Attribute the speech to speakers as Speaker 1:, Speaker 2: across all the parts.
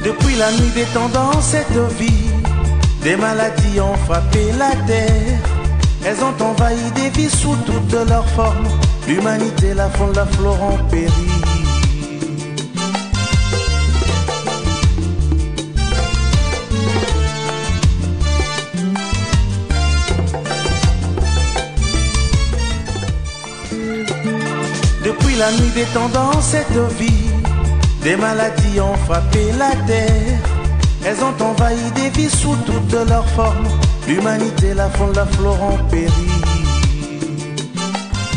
Speaker 1: Depuis la nuit des temps dans cette vie, des maladies ont frappé la terre. Elles ont envahi des vies sous toutes leurs formes. L'humanité, la faune, la flore ont péri. Depuis la nuit des temps dans cette vie, des maladies ont frappé la terre. Elles ont envahi des vies sous toutes leurs formes. L'humanité, la faune, la flore ont péri.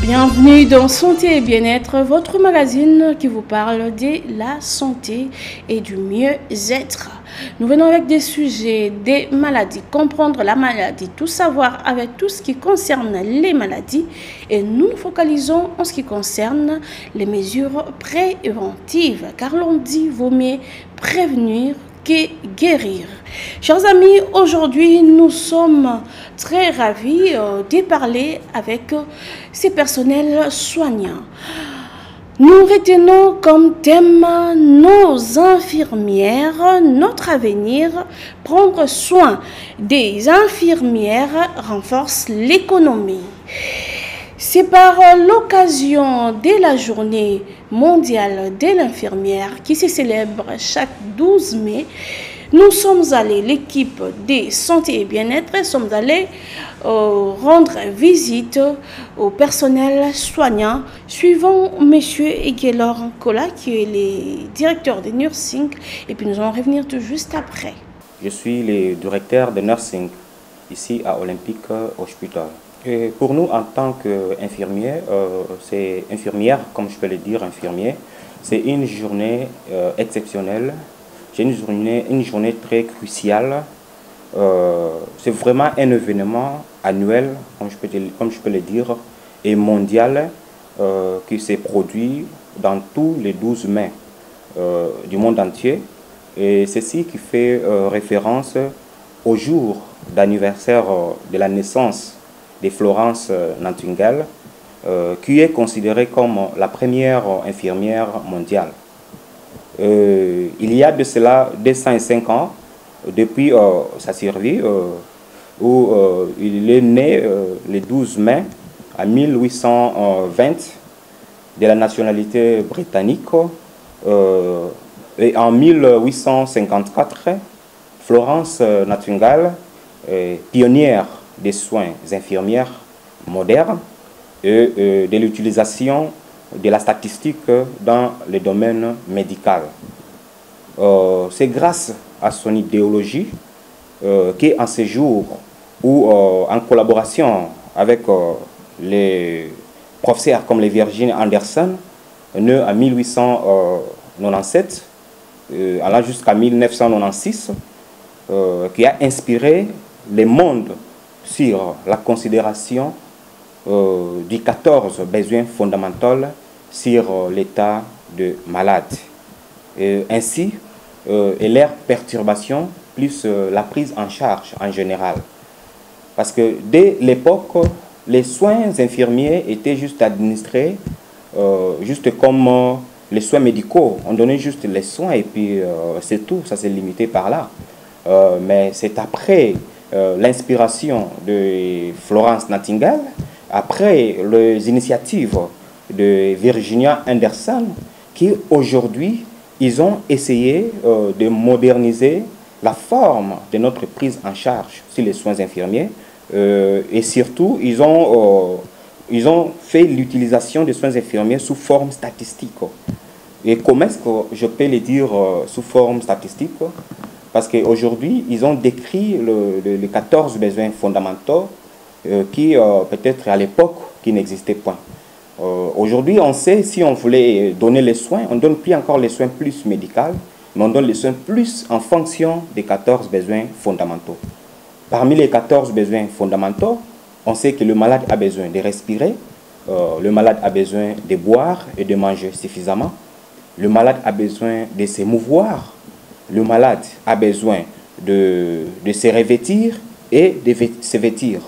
Speaker 2: Bienvenue dans Santé et Bien-être, votre magazine qui vous parle de la santé et du mieux-être. Nous venons avec des sujets, des maladies, comprendre la maladie, tout savoir avec tout ce qui concerne les maladies. Et nous nous focalisons en ce qui concerne les mesures préventives, car l'on dit vaut mieux prévenir que guérir. Chers amis, aujourd'hui nous sommes très ravis de parler avec ces personnels soignants. Nous retenons comme thème nos infirmières, notre avenir. Prendre soin des infirmières renforce l'économie. C'est par l'occasion de la journée mondiale de l'infirmière qui se célèbre chaque 12 mai. Nous sommes allés, l'équipe de Santé et Bien-être, sommes allés rendre visite au personnel soignant. Suivons M. Egelor Kola, qui est le directeur de nursing, et puis nous allons revenir tout juste après.
Speaker 3: Je suis le directeur de nursing ici à Olympic Hospital. Et pour nous, en tant qu'infirmiers, c'est infirmière, comme je peux le dire, infirmier, c'est une journée exceptionnelle. C'est une journée très cruciale. C'est vraiment un événement annuel, comme je peux le dire, et mondial qui s'est produit dans tous les 12 mai du monde entier. Et ceci qui fait référence au jour d'anniversaire de la naissance de Florence Nightingale, qui est considérée comme la première infirmière mondiale. Il y a de cela 205 ans, depuis sa survie, où il est né le 12 mai à 1820 de la nationalité britannique. Et en 1854, Florence Nightingale, pionnière des soins infirmières modernes et de l'utilisation de la statistique dans le domaine médical. C'est grâce à son idéologie qu'en ce jour où, en collaboration avec les professeurs comme les Virginia Anderson, née en 1897, allant jusqu'à 1996, qui a inspiré le monde sur la considération du 14 besoins fondamentaux sur l'état de malade. Ainsi, et leur perturbation plus la prise en charge en général. Parce que dès l'époque, les soins infirmiers étaient juste administrés, juste comme les soins médicaux. On donnait juste les soins et puis c'est tout, ça s'est limité par là. Mais c'est après l'inspiration de Florence Nightingale, après les initiatives de Virginia Anderson, qui aujourd'hui, ils ont essayé de moderniser la forme de notre prise en charge sur les soins infirmiers. Et surtout, ils ont fait l'utilisation des soins infirmiers sous forme statistique. Et comment est-ce que je peux le dire sous forme statistique? Parce qu'aujourd'hui, ils ont décrit les 14 besoins fondamentaux qui, peut-être à l'époque, qui n'existaient pas. Aujourd'hui, on sait, si on voulait donner les soins, on ne donne plus encore les soins plus médicaux, mais on donne les soins plus en fonction des 14 besoins fondamentaux. Parmi les 14 besoins fondamentaux, on sait que le malade a besoin de respirer, le malade a besoin de boire et de manger suffisamment, le malade a besoin de se mouvoir, le malade a besoin de se revêtir et de se vêtir.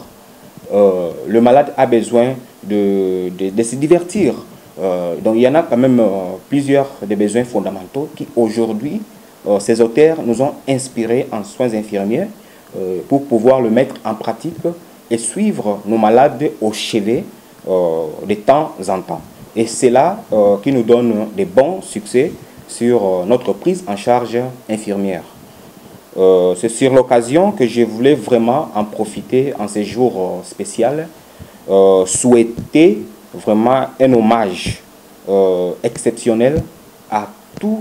Speaker 3: Le malade a besoin de se divertir Donc il y en a quand même plusieurs des besoins fondamentaux qui aujourd'hui, ces auteurs nous ont inspirés en soins infirmiers pour pouvoir le mettre en pratique et suivre nos malades au chevet de temps en temps. Et c'est là qui nous donne des bons succès sur notre prise en charge infirmière. C'est sur l'occasion que je voulais vraiment en profiter en ces jours spéciaux, souhaiter vraiment un hommage exceptionnel à tous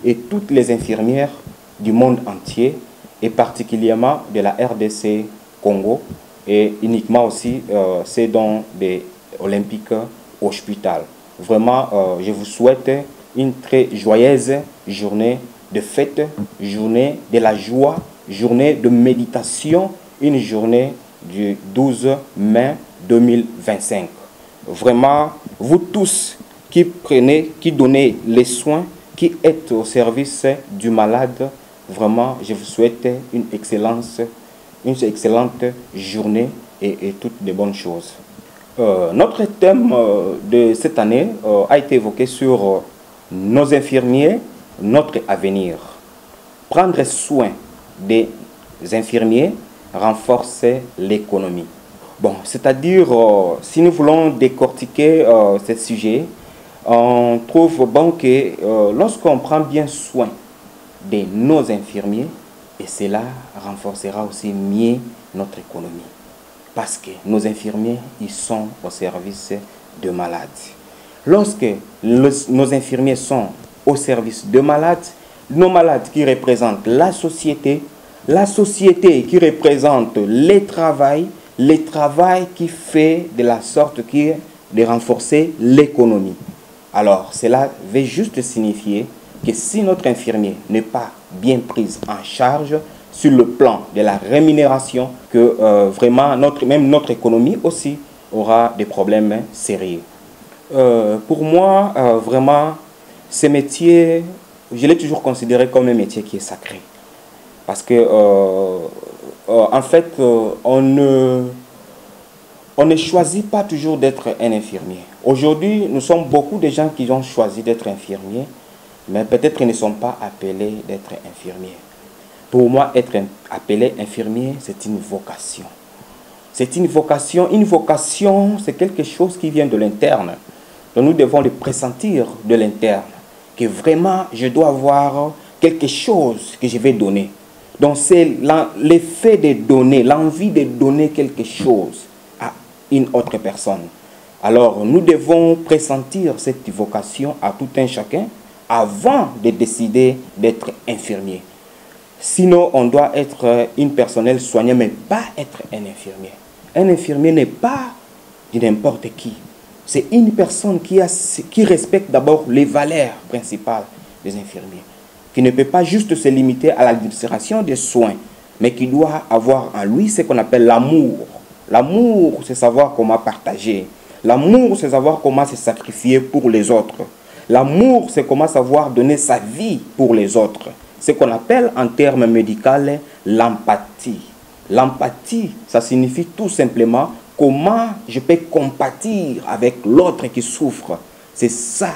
Speaker 3: et toutes les infirmières du monde entier et particulièrement de la RDC Congo et uniquement aussi c'est dans des Olympiques Hospital. Vraiment, je vous souhaite une très joyeuse journée de fête, journée de la joie, journée de méditation, une journée du 12 mai 2025. Vraiment, vous tous qui prenez, qui donnez les soins, qui êtes au service du malade, vraiment, je vous souhaite une excellente journée et toutes de bonnes choses. Notre thème de cette année a été évoqué sur nos infirmiers, notre avenir. Prendre soin des infirmiers, renforcer l'économie. Bon, c'est-à-dire, si nous voulons décortiquer ce sujet, on trouve bon que lorsqu'on prend bien soin de nos infirmiers, et cela renforcera aussi mieux notre économie. Parce que nos infirmiers, ils sont au service de malades. Lorsque nos infirmiers sont au service de malades, nos malades qui représentent la société qui représente le travail qui fait de la sorte de renforcer l'économie. Alors, cela veut juste signifier que si notre infirmier n'est pas bien pris en charge sur le plan de la rémunération, que vraiment même notre économie aussi aura des problèmes sérieux. Pour moi, vraiment, ce métier, je l'ai toujours considéré comme un métier qui est sacré. Parce que, en fait, on ne choisit pas toujours d'être un infirmier. Aujourd'hui, nous sommes beaucoup de gens qui ont choisi d'être infirmiers, mais peut-être ils ne sont pas appelés d'être infirmiers. Pour moi, être appelé infirmier, c'est une vocation. C'est une vocation. Une vocation, c'est quelque chose qui vient de l'interne. Donc nous devons le pressentir de l'interne. Que vraiment, je dois avoir quelque chose que je vais donner. Donc c'est l'effet de donner, l'envie de donner quelque chose à une autre personne. Alors nous devons pressentir cette vocation à tout un chacun avant de décider d'être infirmier. Sinon, on doit être une personnelle soignée, mais pas être un infirmier. Un infirmier n'est pas n'importe qui. C'est une personne qui respecte d'abord les valeurs principales des infirmiers, qui ne peut pas juste se limiter à l'administration des soins, mais qui doit avoir en lui ce qu'on appelle l'amour. L'amour, c'est savoir comment partager. L'amour, c'est savoir comment se sacrifier pour les autres. L'amour, c'est comment savoir donner sa vie pour les autres. Ce qu'on appelle en termes médicaux l'empathie. L'empathie, ça signifie tout simplement comment je peux compatir avec l'autre qui souffre. C'est ça.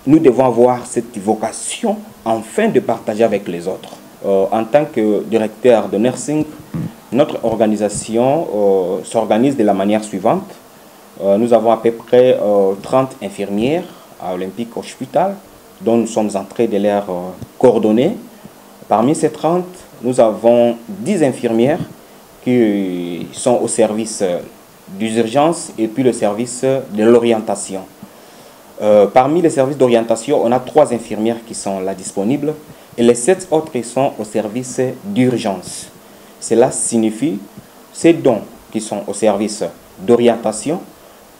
Speaker 3: Nous devons avoir cette vocation enfin de partager avec les autres. En tant que directeur de nursing, notre organisation s'organise de la manière suivante. Nous avons à peu près 30 infirmières à Olympique Hospital, dont nous sommes en train de les coordonner. Parmi ces 30, nous avons 10 infirmières qui sont au service des urgences et puis le service de l'orientation. Parmi les services d'orientation, on a 3 infirmières qui sont là disponibles et les 7 autres qui sont au service d'urgence. Cela signifie ces dons qui sont au service d'orientation.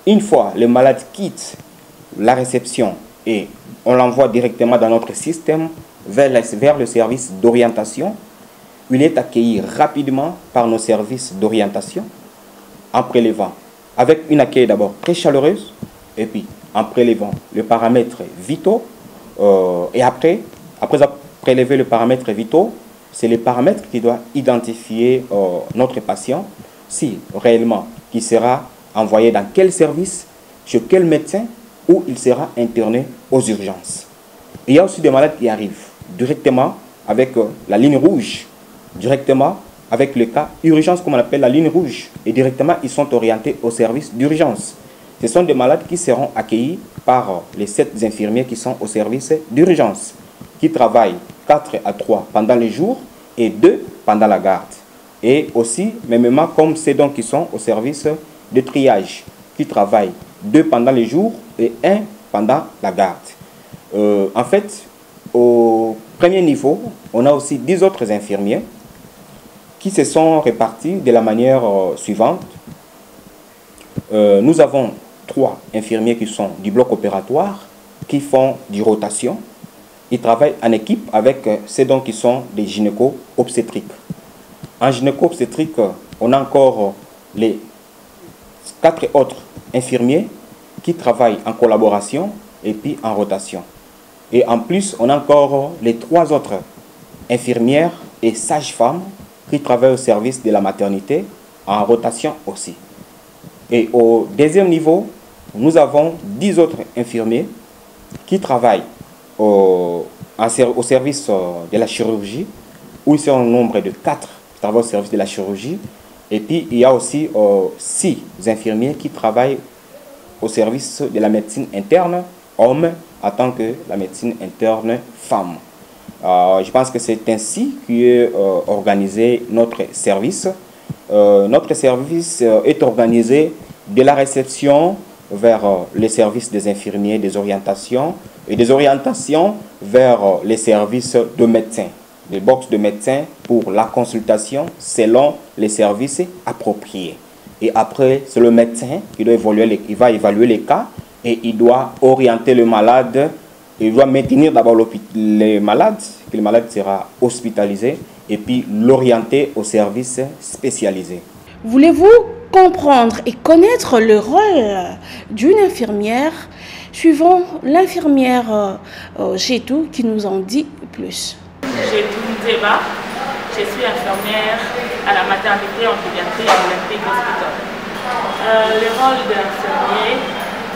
Speaker 3: Une fois le malade quitte la réception et on l'envoie directement dans notre système vers le service d'orientation, il est accueilli rapidement par nos services d'orientation en prélevant avec une accueil d'abord très chaleureuse et puis en prélevant le paramètre vitaux et après avoir prélevé le paramètre vitaux, c'est le paramètre qui doit identifier notre patient, si réellement qui sera envoyé dans quel service, chez quel médecin où il sera interné aux urgences. Il y a aussi des malades qui arrivent directement avec la ligne rouge, directement avec le cas urgence, comme on appelle la ligne rouge, et directement ils sont orientés au service d'urgence. Ce sont des malades qui seront accueillis par les 7 infirmiers qui sont au service d'urgence, qui travaillent 4 à 3 pendant les jours et 2 pendant la garde. Et aussi, mêmement, comme c'est donc qui sont au service de triage, qui travaillent 2 pendant les jours et 1 pendant la garde. En fait, au premier niveau, on a aussi 10 autres infirmiers qui se sont répartis de la manière suivante. Nous avons 3 infirmiers qui sont du bloc opératoire, qui font du rotation. Ils travaillent en équipe avec ceux donc qui sont des gynéco-obstétriques. En gynéco-obstétrique, on a encore les 4 autres infirmiers qui travaillent en collaboration et puis en rotation. Et en plus, on a encore les 3 autres infirmières et sages-femmes qui travaillent au service de la maternité en rotation aussi. Et au deuxième niveau, nous avons 10 autres infirmiers qui travaillent au service de la chirurgie, où ils sont au nombre de 4 qui travaillent au service de la chirurgie. Et puis, il y a aussi 6 infirmiers qui travaillent au service de la médecine interne, hommes, en tant que la médecine interne, femmes. Je pense que c'est ainsi qu'est organisé notre service. Notre service est organisé de la réception vers les services des infirmiers, des orientations, et des orientations vers les services de médecins, des box de médecins pour la consultation selon les services appropriés. Et après, c'est le médecin qui doit il va évaluer les cas et il doit orienter le malade. Il doit maintenir d'abord le malade sera hospitalisé et puis l'orienter au service spécialisé.
Speaker 2: Voulez-vous comprendre et connaître le rôle d'une infirmière? Suivons l'infirmière Gétou qui nous en dit plus.
Speaker 4: Gétou Débat, je suis infirmière à la maternité en pédiatrie à l'Olympique Hospital. Le rôle de l'infirmier,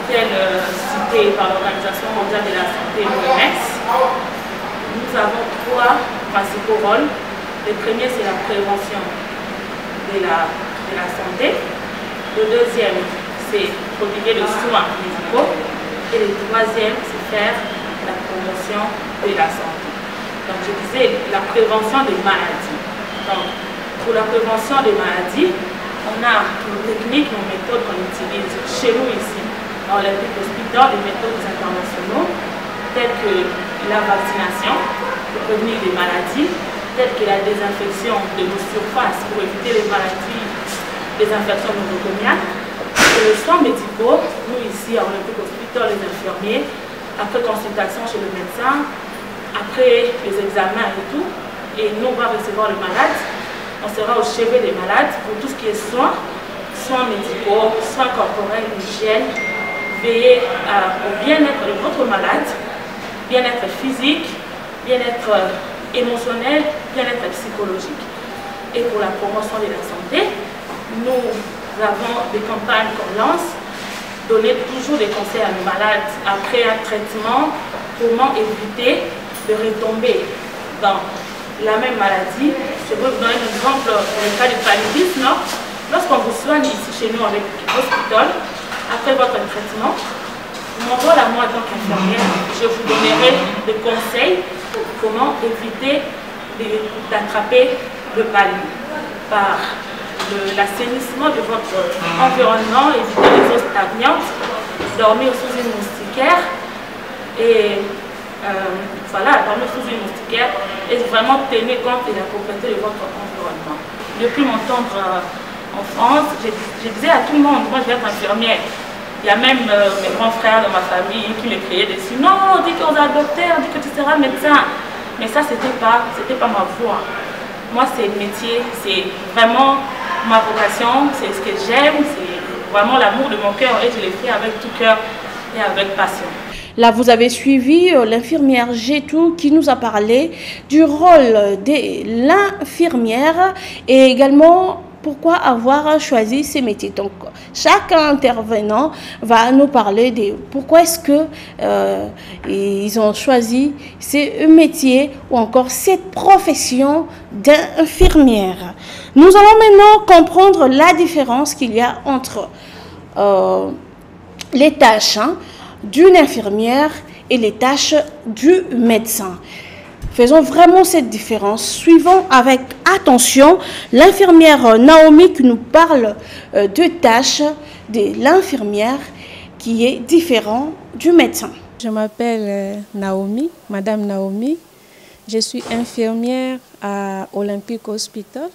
Speaker 4: tel cité par l'Organisation mondiale de la santé, l'OMS, nous avons 3 principaux rôles. Le premier, c'est la prévention de la santé. Le deuxième, c'est prodiguer des soins médicaux. Et le troisième, c'est faire la promotion de la santé. Donc, je disais la prévention des maladies. Donc, pour la prévention des maladies, on a nos techniques, nos méthodes qu'on utilise chez nous ici, dans l'Olympique Hospital, des méthodes internationaux, telles que la vaccination pour prévenir les maladies, telles que la désinfection de nos surfaces pour éviter les maladies, les infections nosocomiales. Et les soins médicaux, nous ici à l'Olympique Hospital, les infirmiers, après consultation chez le médecin, après les examens et tout, et nous on va recevoir le malade, on sera au chevet des malades pour tout ce qui est soins médicaux, soins corporels, hygiène, veiller au bien-être de votre malade, bien-être physique, bien-être émotionnel, bien-être psychologique. Et pour la promotion de la santé, nous avons des campagnes qu'on lance, donner toujours des conseils à nos malades après un traitement, comment éviter de retomber dans la même maladie. Je veux vous donner un exemple pour le cas du paludisme. Lorsqu'on vous soigne ici chez nous avec l'hôpital, après votre traitement, mon rôle à moi en tant qu'infirmière, je vous donnerai des conseils pour comment éviter d'attraper le paludisme par l'assainissement de votre environnement, éviter les eaux stagnantes, dormir sous une moustiquaire et voilà, dormir sous une moustiquaire et vraiment tenir compte de la propriété de votre environnement. Depuis mon tendre en France, je disais à tout le monde, moi je vais être infirmière. Il y a même mes grands frères de ma famille qui me criaient dessus. Non, dis qu'on est docteur, dis que tu seras médecin. Mais ça, c'était pas ma voie. Moi, c'est le métier, c'est vraiment ma vocation, c'est ce que j'aime, c'est vraiment l'amour de mon cœur et je l'ai fait avec tout cœur et avec passion.
Speaker 2: Là, vous avez suivi l'infirmière Gétou qui nous a parlé du rôle de l'infirmière et également pourquoi avoir choisi ces métiers. Donc, chaque intervenant va nous parler de pourquoi est-ce que ils ont choisi ces métiers ou encore cette profession d'infirmière. Nous allons maintenant comprendre la différence qu'il y a entre les tâches d'une infirmière et les tâches du médecin. Faisons vraiment cette différence. Suivons avec attention l'infirmière Naomi qui nous parle de tâches de l'infirmière qui est différent du médecin.
Speaker 5: Je m'appelle Naomi, Madame Naomi. Je suis infirmière à Olympic Hospital.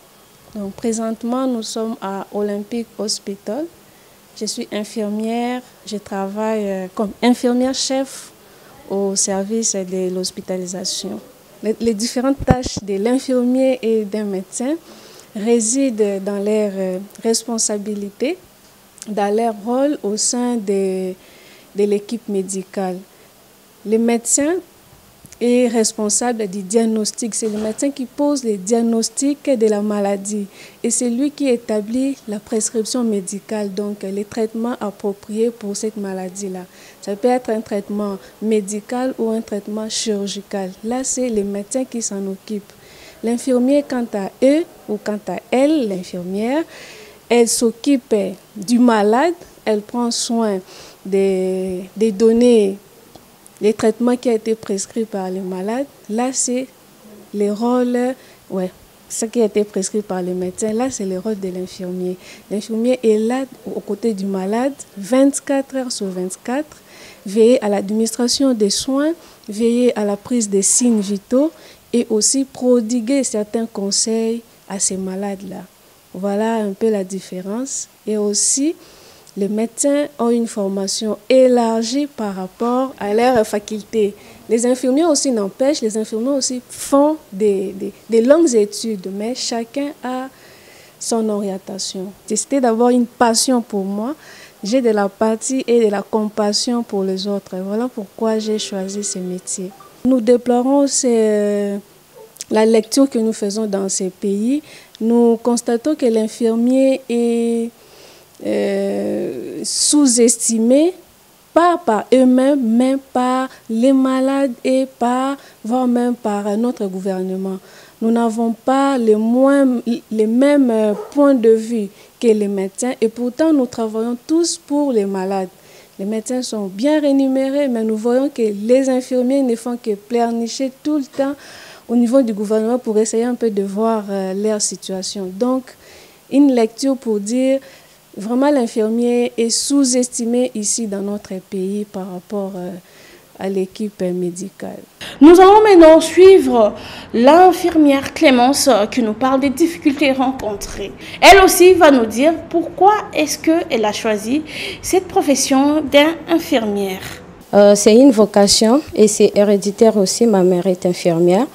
Speaker 5: Donc, présentement, nous sommes à Olympic Hospital. Je suis infirmière, je travaille comme infirmière chef au service de l'hospitalisation. Les différentes tâches de l'infirmier et d'un médecin résident dans leurs responsabilités, dans leur rôle au sein de l'équipe médicale. Le médecin est responsable du diagnostic. C'est le médecin qui pose les diagnostics de la maladie et c'est lui qui établit la prescription médicale, donc les traitements appropriés pour cette maladie-là. Ça peut être un traitement médical ou un traitement chirurgical. Là, c'est les médecins qui s'en occupent. L'infirmier, quant à eux ou quant à elle, l'infirmière, elle s'occupe du malade, elle prend soin des données, les traitements qui ont été prescrits par les malades. Là, c'est les rôles, ce qui a été prescrit par le médecin. Là, c'est le rôle de l'infirmier. L'infirmier est là aux côtés du malade 24 heures sur 24, veiller à l'administration des soins, veiller à la prise des signes vitaux et aussi prodiguer certains conseils à ces malades-là. Voilà un peu la différence. Et aussi, les médecins ont une formation élargie par rapport à leurs facultés. Les infirmiers aussi n'empêchent, les infirmiers aussi font des longues études, mais chacun a son orientation. C'était d'abord une passion pour moi. J'ai de la empathie et de la compassion pour les autres. Voilà pourquoi j'ai choisi ce métier. Nous déplorons la lecture que nous faisons dans ces pays. Nous constatons que l'infirmier est sous-estimés, pas par eux-mêmes, mais par les malades et voire même par notre gouvernement. Nous n'avons pas les mêmes points de vue que les médecins et pourtant nous travaillons tous pour les malades. Les médecins sont bien rémunérés, mais nous voyons que les infirmiers ne font que pleurnicher tout le temps au niveau du gouvernement pour essayer un peu de voir leur situation. Donc, une lecture pour dire vraiment, l'infirmier est sous-estimé ici dans notre pays par rapport à l'équipe médicale.
Speaker 2: Nous allons maintenant suivre l'infirmière Clémence qui nous parle des difficultés rencontrées. Elle aussi va nous dire pourquoi est-ce qu'elle a choisi cette profession d'infirmière.
Speaker 6: C'est une vocation et c'est héréditaire aussi. Ma mère est infirmière.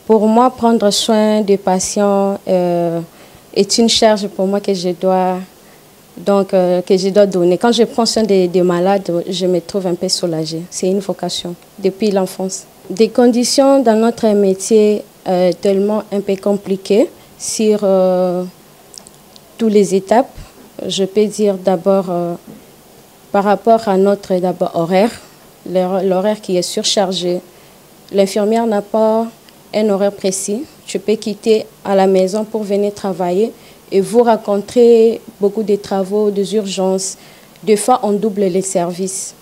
Speaker 6: Pour moi, prendre soin des patients est une charge pour moi que je dois donner. Quand je prends soin des malades, je me trouve un peu soulagée. C'est une vocation depuis l'enfance. Des conditions dans notre métier tellement un peu compliquées sur toutes les étapes. Je peux dire d'abord par rapport à notre horaire, l'horaire qui est surchargé. L'infirmière n'a pas un horaire précis. Tu peux quitter à la maison pour venir travailler et vous rencontrez beaucoup de travaux, des urgences. Des fois, on double les services.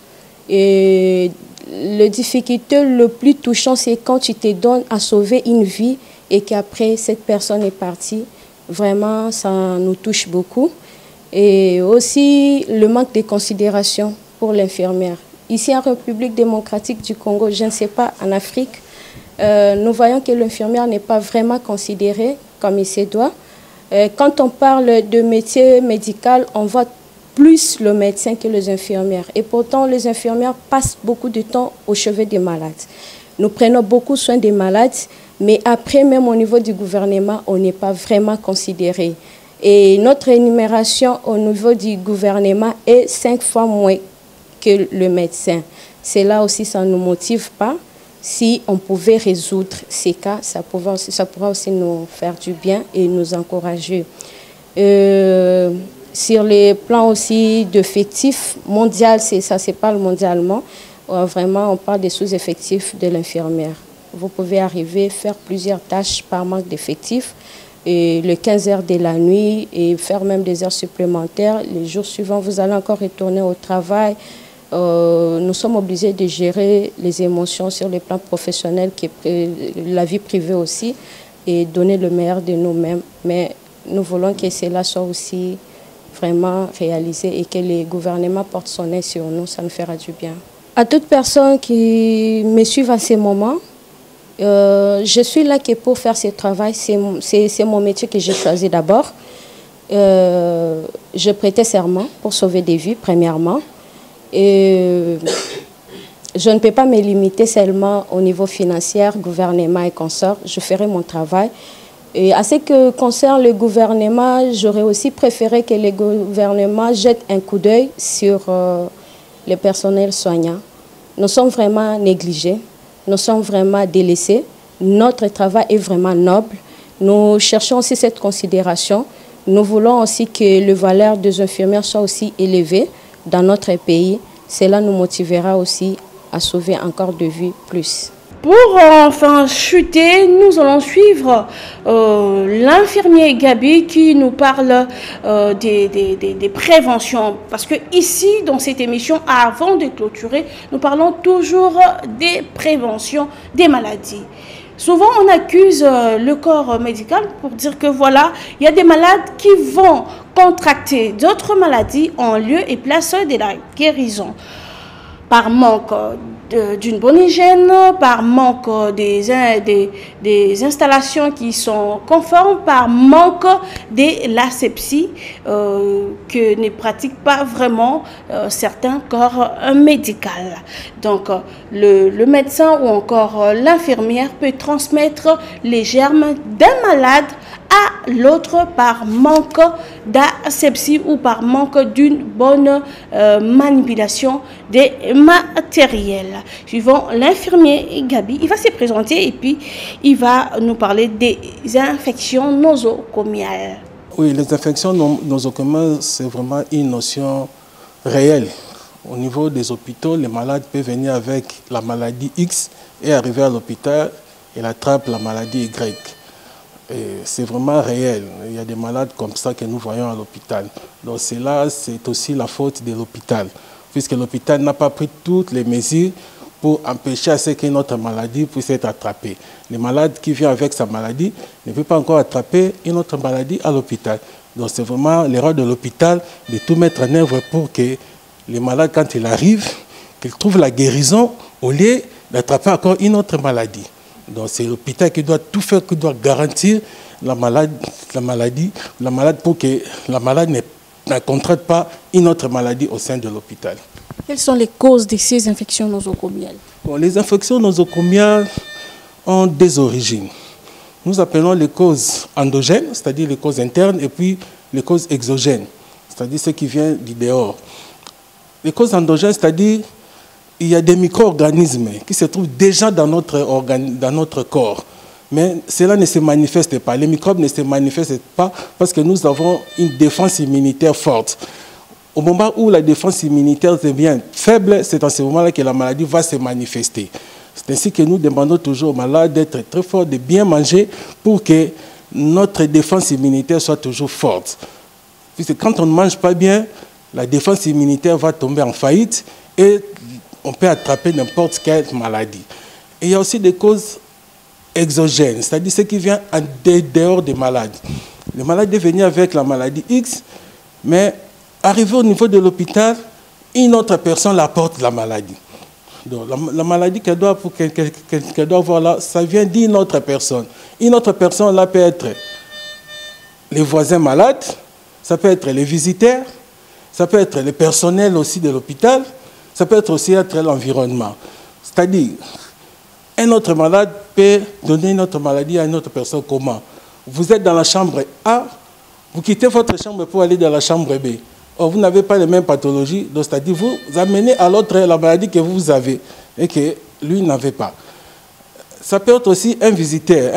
Speaker 6: Et la difficulté le plus touchant, c'est quand tu te donnes à sauver une vie et qu'après, cette personne est partie. Vraiment, ça nous touche beaucoup. Et aussi, le manque de considération pour l'infirmière. Ici, en République démocratique du Congo, je ne sais pas, en Afrique, nous voyons que l'infirmière n'est pas vraiment considérée comme il se doit. Quand on parle de métier médical, on voit plus le médecin que les infirmières. Et pourtant, les infirmières passent beaucoup de temps au chevet des malades. Nous prenons beaucoup soin des malades, mais après, même au niveau du gouvernement, on n'est pas vraiment considéré. Et notre rémunération au niveau du gouvernement est 5 fois moins que le médecin. C'est là aussi, ça ne nous motive pas. Si on pouvait résoudre ces cas, ça pourra aussi nous faire du bien et nous encourager. Sur les plans aussi d'effectifs mondial, ça se parle mondialement. Vraiment, on parle des sous-effectifs de l'infirmière. Vous pouvez arriver à faire plusieurs tâches par manque d'effectifs, et les 15 heures de la nuit, et faire même des heures supplémentaires. Les jours suivants, vous allez encore retourner au travail. Nous sommes obligés de gérer les émotions sur les plans professionnels, la vie privée aussi, et donner le meilleur de nous-mêmes. Mais nous voulons que cela soit aussi vraiment réalisé et que le gouvernement porte son aide sur nous, ça nous fera du bien. À toute personne qui me suit à ces moments, je suis là que pour faire ce travail, c'est mon métier que j'ai choisi d'abord. Je prêtais serment pour sauver des vies, premièrement. Et je ne peux pas me limiter seulement au niveau financier, gouvernement et consorts. Je ferai mon travail. Et à ce que concerne le gouvernement, j'aurais aussi préféré que le gouvernement jette un coup d'œil sur le personnel soignant. Nous sommes vraiment négligés, nous sommes vraiment délaissés. Notre travail est vraiment noble. Nous cherchons aussi cette considération. Nous voulons aussi que le valeur des infirmières soit aussi élevée dans notre pays. Cela nous motivera aussi à sauver encore de vies plus.
Speaker 2: Pour enfin chuter, nous allons suivre l'infirmier Gabi qui nous parle des préventions. Parce que ici, dans cette émission, avant de clôturer, nous parlons toujours des préventions des maladies. Souvent, on accuse le corps médical pour dire que voilà, il y a des malades qui vont contracter d'autres maladies en lieu et place de la guérison. Par manque d'une bonne hygiène, par manque des installations qui sont conformes, par manque de l'asepsie que ne pratiquent pas vraiment certains corps médicaux. Donc le médecin ou encore l'infirmière peut transmettre les germes d'un malade à l'autre par manque d'asepsie ou par manque d'une bonne manipulation des matériels. Suivant l'infirmier Gabi, il va se présenter et puis il va nous parler des infections nosocomiales.
Speaker 7: Oui, les infections nosocomiales, c'est vraiment une notion réelle. Au niveau des hôpitaux, les malades peuvent venir avec la maladie X et arriver à l'hôpital et attraper la maladie Y. C'est vraiment réel. Il y a des malades comme ça que nous voyons à l'hôpital. Donc cela, c'est aussi la faute de l'hôpital, puisque l'hôpital n'a pas pris toutes les mesures pour empêcher à ce qu'une autre maladie puisse être attrapée. Les malades qui viennent avec sa maladie ne peuvent pas encore attraper une autre maladie à l'hôpital. Donc c'est vraiment l'erreur de l'hôpital de tout mettre en œuvre pour que les malades, quand ils arrivent, qu'ils trouvent la guérison au lieu d'attraper encore une autre maladie. Donc c'est l'hôpital qui doit tout faire, qui doit garantir la maladie pour que la malade ne contracte pas une autre maladie au sein de l'hôpital.
Speaker 2: Quelles sont les causes de ces infections nosocomiales?
Speaker 7: Bon, les infections nosocomiales ont des origines. Nous appelons les causes endogènes, c'est-à-dire les causes internes, et puis les causes exogènes, c'est-à-dire ce qui vient du dehors. Les causes endogènes, c'est-à-dire il y a des micro-organismes qui se trouvent déjà dans notre corps. Mais cela ne se manifeste pas. Les microbes ne se manifestent pas parce que nous avons une défense immunitaire forte. Au moment où la défense immunitaire devient faible, c'est à ce moment-là que la maladie va se manifester. C'est ainsi que nous demandons toujours aux malades d'être très forts, de bien manger pour que notre défense immunitaire soit toujours forte. Puisque quand on ne mange pas bien, la défense immunitaire va tomber en faillite et on peut attraper n'importe quelle maladie. Et il y a aussi des causes exogènes, c'est-à-dire ce qui vient en dehors des malades. Le malade est venu avec la maladie X, mais arrivé au niveau de l'hôpital, une autre personne apporte la maladie. Donc, la maladie qu'elle doit avoir là, ça vient d'une autre personne. Une autre personne là peut être les voisins malades, ça peut être les visiteurs, ça peut être le personnel aussi de l'hôpital, ça peut être aussi l'environnement. C'est-à-dire, un autre malade peut donner une autre maladie à une autre personne. Comment? Vous êtes dans la chambre A, vous quittez votre chambre pour aller dans la chambre B. Or, vous n'avez pas les mêmes pathologies, donc c'est-à-dire vous amenez à l'autre la maladie que vous avez et que lui n'avait pas. Ça peut être aussi un visiteur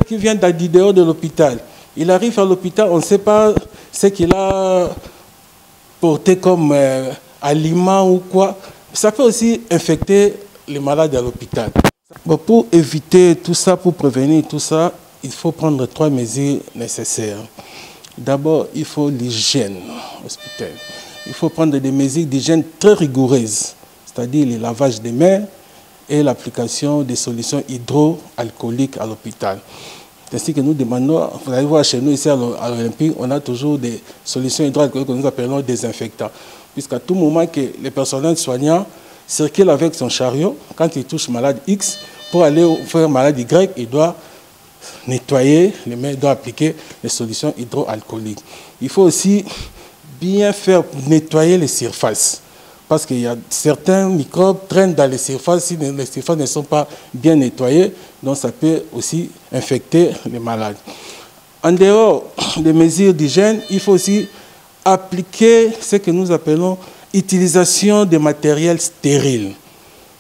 Speaker 7: qui vient du dehors de l'hôpital. Il arrive à l'hôpital, on ne sait pas ce qu'il a porté comme aliment ou quoi. Ça peut aussi infecter les malades à l'hôpital. Bon, pour éviter tout ça, pour prévenir tout ça, il faut prendre 3 mesures nécessaires. D'abord, il faut l'hygiène hospitalière. Il faut prendre des mesures d'hygiène très rigoureuses, c'est-à-dire le lavage des mains et l'application des solutions hydroalcooliques à l'hôpital. C'est ainsi que nous demandons, vous allez voir chez nous ici à l'Olympique, on a toujours des solutions hydroalcooliques que nous appelons désinfectants. Puisqu'à tout moment que le personnel soignant circule avec son chariot, quand il touche malade X, pour aller faire malade Y, il doit nettoyer les mains, il doit appliquer les solutions hydroalcooliques. Il faut aussi bien faire nettoyer les surfaces. Parce qu'il y a certains microbes qui traînent dans les surfaces, si les surfaces ne sont pas bien nettoyées, donc ça peut aussi infecter les malades. En dehors des mesures d'hygiène, il faut aussi appliquer ce que nous appelons utilisation de matériel stérile.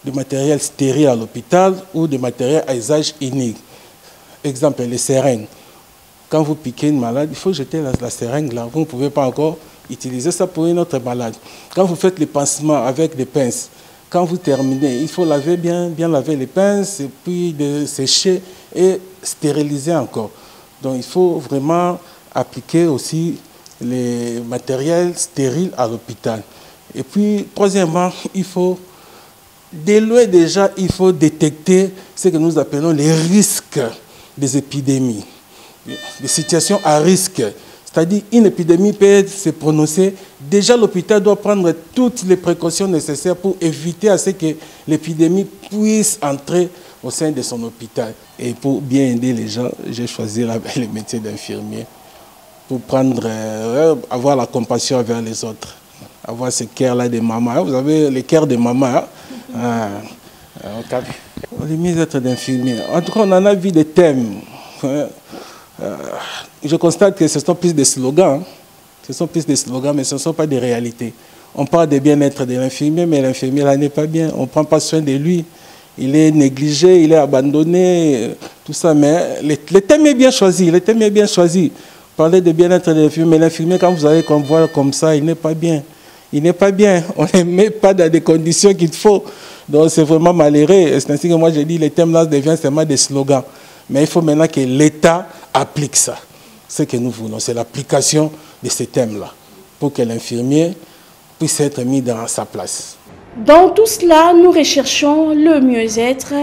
Speaker 7: De matériel stérile à l'hôpital ou de matériel à usage unique. Exemple, les seringues. Quand vous piquez une malade, il faut jeter la seringue là. Vous ne pouvez pas encore utiliser ça pour une autre malade. Quand vous faites les pansements avec des pinces, quand vous terminez, il faut laver bien laver les pinces et puis de sécher et stériliser encore. Donc il faut vraiment appliquer aussi les matériels stériles à l'hôpital. Et puis, troisièmement, il faut détecter ce que nous appelons les risques des épidémies, des situations à risque. C'est-à-dire une épidémie peut se prononcer. Déjà, l'hôpital doit prendre toutes les précautions nécessaires pour éviter à ce que l'épidémie puisse entrer au sein de son hôpital. Et pour bien aider les gens, j'ai choisi le métier d'infirmier pour avoir la compassion envers les autres, avoir ce cœur-là de maman. Vous avez le cœur de maman. Les mieux être d'infirmier. En tout cas, on en a vu des thèmes. Je constate que ce sont plus des slogans. Ce sont plus des slogans, mais ce ne sont pas des réalités. On parle de bien-être de l'infirmier, mais l'infirmier là n'est pas bien. On ne prend pas soin de lui. Il est négligé, il est abandonné, tout ça. Mais le thème est bien choisi. Le thème est bien choisi. Parler de bien-être de l'infirmier, mais l'infirmier, quand vous allez voir comme ça, il n'est pas bien. Il n'est pas bien. On ne met pas dans des conditions qu'il faut. Donc c'est vraiment malheureux. C'est ainsi que moi j'ai dit les thèmes là deviennent seulement des slogans. Mais il faut maintenant que l'État applique ça. Ce que nous voulons, c'est l'application de ces thèmes-là pour que l'infirmier puisse être mis dans sa place.
Speaker 2: Dans tout cela, nous recherchons le mieux-être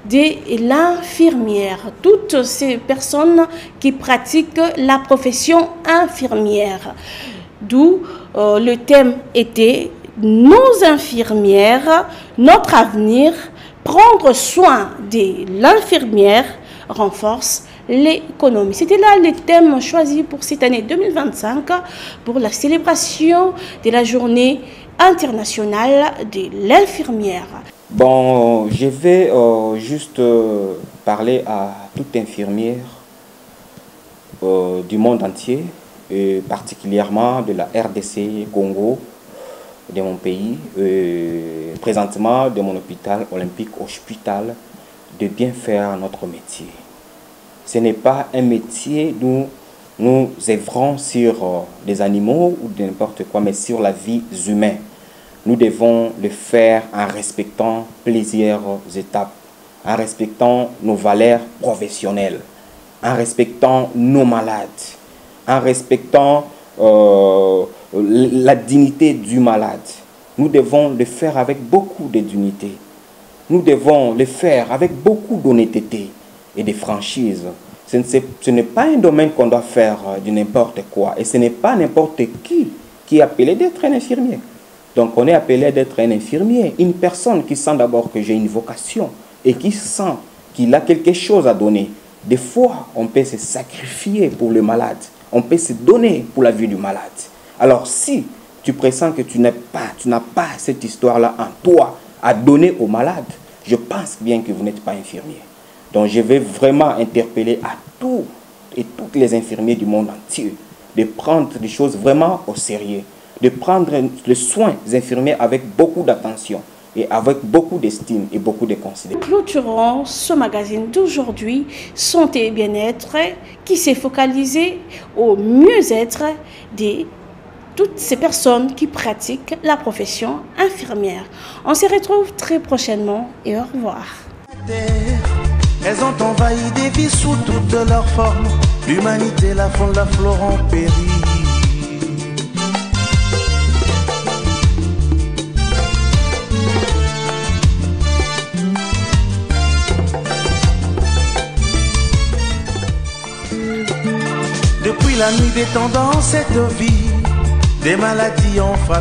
Speaker 2: de l'infirmière. Toutes ces personnes qui pratiquent la profession infirmière. D'où le thème était « Nos infirmières, notre avenir, prendre soin de l'infirmière renforce l'économie ». C'était là le thème choisi pour cette année 2025 pour la célébration de la journée internationale de l'infirmière.
Speaker 3: Bon, je vais juste parler à toute infirmière du monde entier, et particulièrement de la RDC Congo, de mon pays, présentement de mon hôpital olympique hospital, de bien faire notre métier. Ce n'est pas un métier où nous œuvrons sur des animaux ou n'importe quoi, mais sur la vie humaine. Nous devons le faire en respectant plusieurs étapes, en respectant nos valeurs professionnelles, en respectant nos malades, en respectant la dignité du malade. Nous devons le faire avec beaucoup de dignité. Nous devons le faire avec beaucoup d'honnêteté et de franchise. Ce n'est pas un domaine qu'on doit faire du n'importe quoi. Et ce n'est pas n'importe qui est appelé d'être un infirmier. Donc on est appelé d'être un infirmier. Une personne qui sent d'abord que j'ai une vocation et qui sent qu'il a quelque chose à donner. Des fois, on peut se sacrifier pour le malade. On peut se donner pour la vie du malade. Alors si tu pressens que tu n'as pas cette histoire-là en toi à donner au malade, je pense bien que vous n'êtes pas infirmier. Donc je vais vraiment interpeller à tous et toutes les infirmiers du monde entier de prendre les choses vraiment au sérieux, de prendre les soins infirmiers avec beaucoup d'attention, et avec beaucoup d'estime et beaucoup de considération.
Speaker 2: Clôturons ce magazine d'aujourd'hui, Santé et Bien-être, qui s'est focalisé au mieux-être de toutes ces personnes qui pratiquent la profession infirmière. On se retrouve très prochainement et au revoir.
Speaker 1: Elles ont envahi des vies sous toutes leurs formes. L'humanité, la faune, la flore ont péri. Depuis la nuit des temps dans cette vie, des maladies ont frappé.